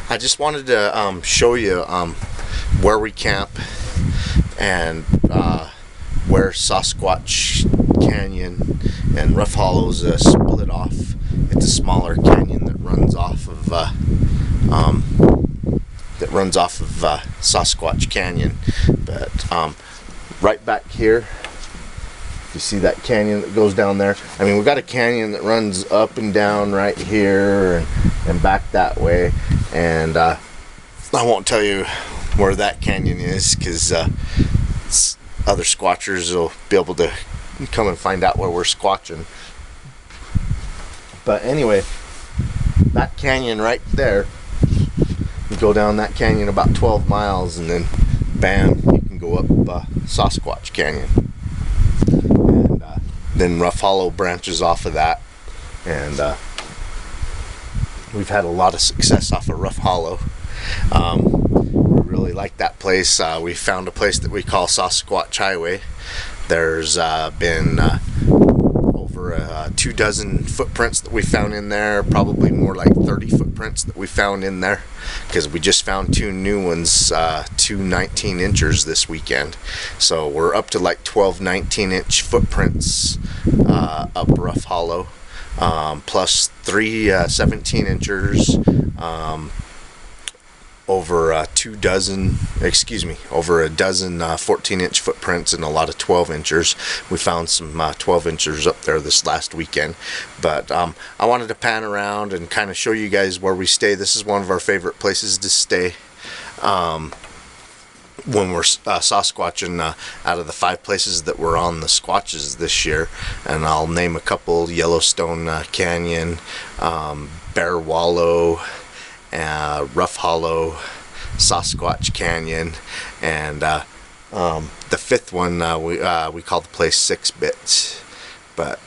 I just wanted to show you where we camp and where Sasquatch Canyon and Rough Hollow's split off. It's a smaller canyon that runs off of Sasquatch Canyon. But right back here, you see that canyon that goes down there? I mean, we've got a canyon that runs up and down right here and back that way. And I won't tell you where that canyon is, because other squatchers will be able to come and find out where we're squatching. But anyway, that canyon right there, you go down that canyon about 12 miles and then bam, you can go up Sasquatch Canyon. And then Rough Hollow branches off of that, and we've had a lot of success off of Rough Hollow. We really like that place. We found a place that we call Sasquatch Highway. There's been over 24 footprints that we found in there, probably more like 30 footprints that we found in there, because we just found two new ones, two 19-inchers this weekend. So we're up to like 12 19-inch footprints up Rough Hollow, plus three 17-inchers, over a dozen 14-inch footprints and a lot of 12-inchers. We found some 12-inchers up there this last weekend. But I wanted to pan around and kind of show you guys where we stay. This is one of our favorite places to stay when we're Sasquatching, out of the 5 places that we're on the Squatches this year. And I'll name a couple: Yellowstone Canyon, Bear Wallow, Rough Hollow, Sasquatch Canyon, and the 5th one we call the place 6-Bit. But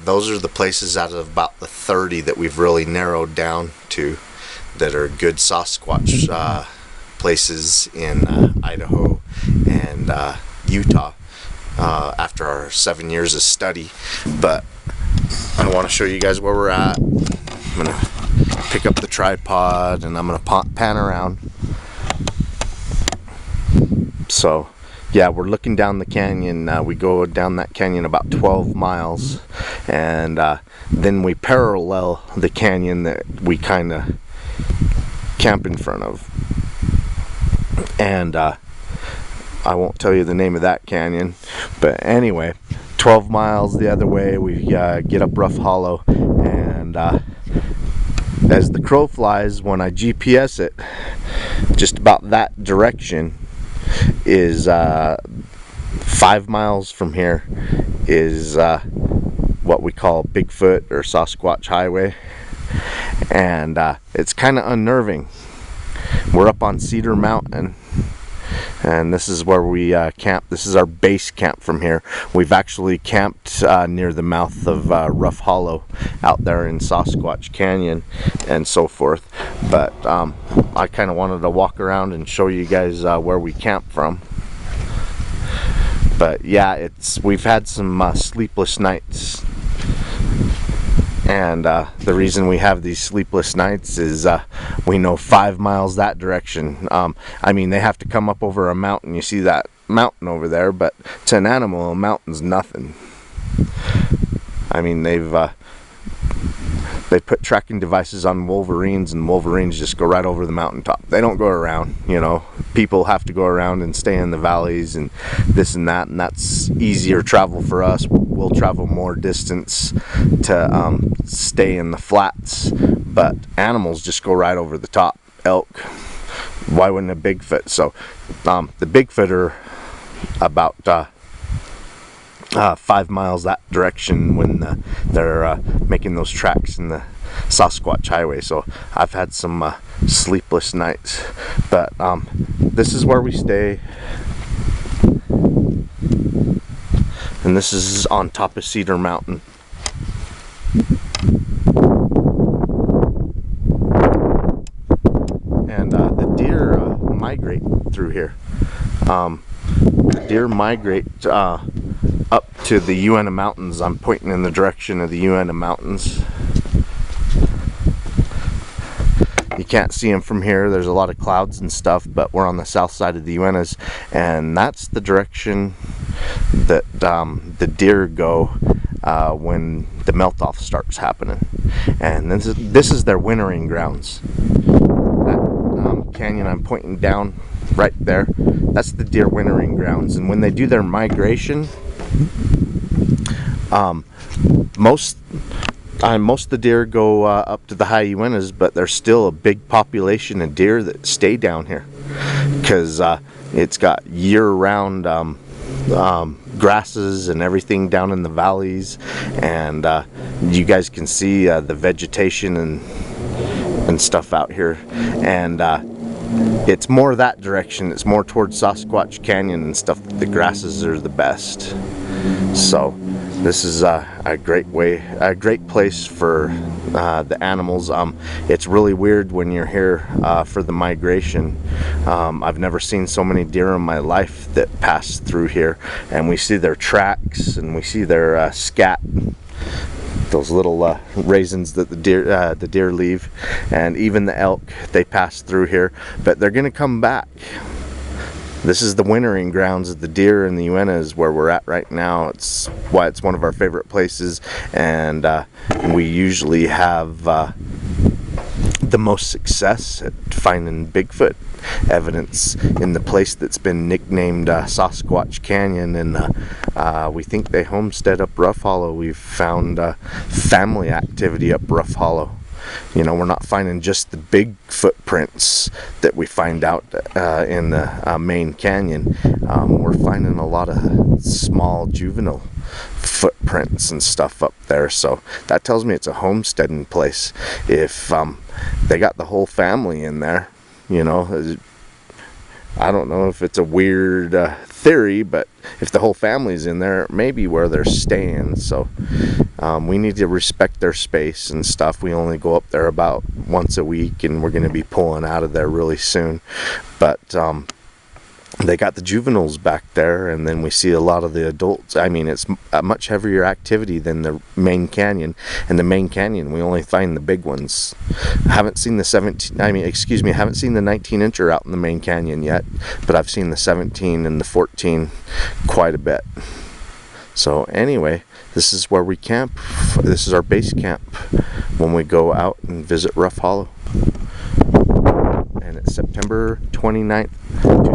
those are the places out of about the 30 that we've really narrowed down to that are good Sasquatch places in Idaho and Utah after our 7 years of study. But I want to show you guys where we're at. I'm gonna pick up the tripod and I'm gonna pan around. So yeah, we're looking down the canyon. We go down that canyon about 12 miles, and then we parallel the canyon that we kind of camp in front of. And I won't tell you the name of that canyon, but anyway, 12 miles the other way, we get up Rough Hollow, and as the crow flies, when I GPS it, just about that direction is 5 miles from here is what we call Bigfoot or Sasquatch Highway, and it's kind of unnerving. We're up on Cedar Mountain, and this is where we camp. This is our base camp from here. We've actually camped near the mouth of Rough Hollow out there in Sasquatch Canyon and so forth. But I kind of wanted to walk around and show you guys where we camp from. But yeah, we've had some sleepless nights. And the reason we have these sleepless nights is we know 5 miles that direction. I mean, they have to come up over a mountain. You see that mountain over there, but to an animal, a mountain's nothing. I mean, they put tracking devices on wolverines, and wolverines just go right over the mountaintop. They don't go around, you know. People have to go around and stay in the valleys and this and that, and that's easier travel for us. We'll travel more distance to stay in the flats, but animals just go right over the top. Elk, why wouldn't a Bigfoot? So the Bigfoot are about 5 miles that direction when they're making those tracks in the Sasquatch Highway. So I've had some sleepless nights, but this is where we stay, and this is on top of Cedar Mountain. And the deer migrate through here. Deer migrate up to the Uinta Mountains. I'm pointing in the direction of the Uinta Mountains. The You can't see them from here. There's a lot of clouds and stuff, but we're on the south side of the Uintas, and that's the direction that the deer go when the melt-off starts happening. And this is their wintering grounds. That canyon I'm pointing down right there, that's the deer wintering grounds. And when they do their migration, most of the deer go up to the high Uintas, but there's still a big population of deer that stay down here because it's got year-round grasses and everything down in the valleys, and you guys can see the vegetation and stuff out here. And it's more that direction. It's more towards Sasquatch Canyon and stuff. The grasses are the best. So this is a great place for the animals. It's really weird when you're here for the migration. I've never seen so many deer in my life that pass through here, and we see their tracks and we see their scat, those little raisins that the deer leave, and even the elk, they pass through here, but they're gonna come back. This is the wintering grounds of the deer in the Uintas where we're at right now. It's why it's one of our favorite places, and we usually have the most success at finding Bigfoot evidence in the place that's been nicknamed Sasquatch Canyon, and we think they homestead up Rough Hollow. We've found family activity up Rough Hollow. You know, we're not finding just the big footprints that we find out in the main canyon. We're finding a lot of small juvenile footprints and stuff up there, so that tells me it's a homesteading place. If they got the whole family in there, you know, I don't know if it's a weird theory, but if the whole family's in there, it may be where they're staying. So we need to respect their space and stuff. We only go up there about once a week, and we're going to be pulling out of there really soon. But they got the juveniles back there, and then we see a lot of the adults. I mean, it's a much heavier activity than the main canyon. And the main canyon, we only find the big ones. I haven't seen the 19-incher out in the main canyon yet, but I've seen the 17 and the 14 quite a bit. So anyway, this is where we camp. This is our base camp when we go out and visit Rough Hollow. And it's September 29th, 2000.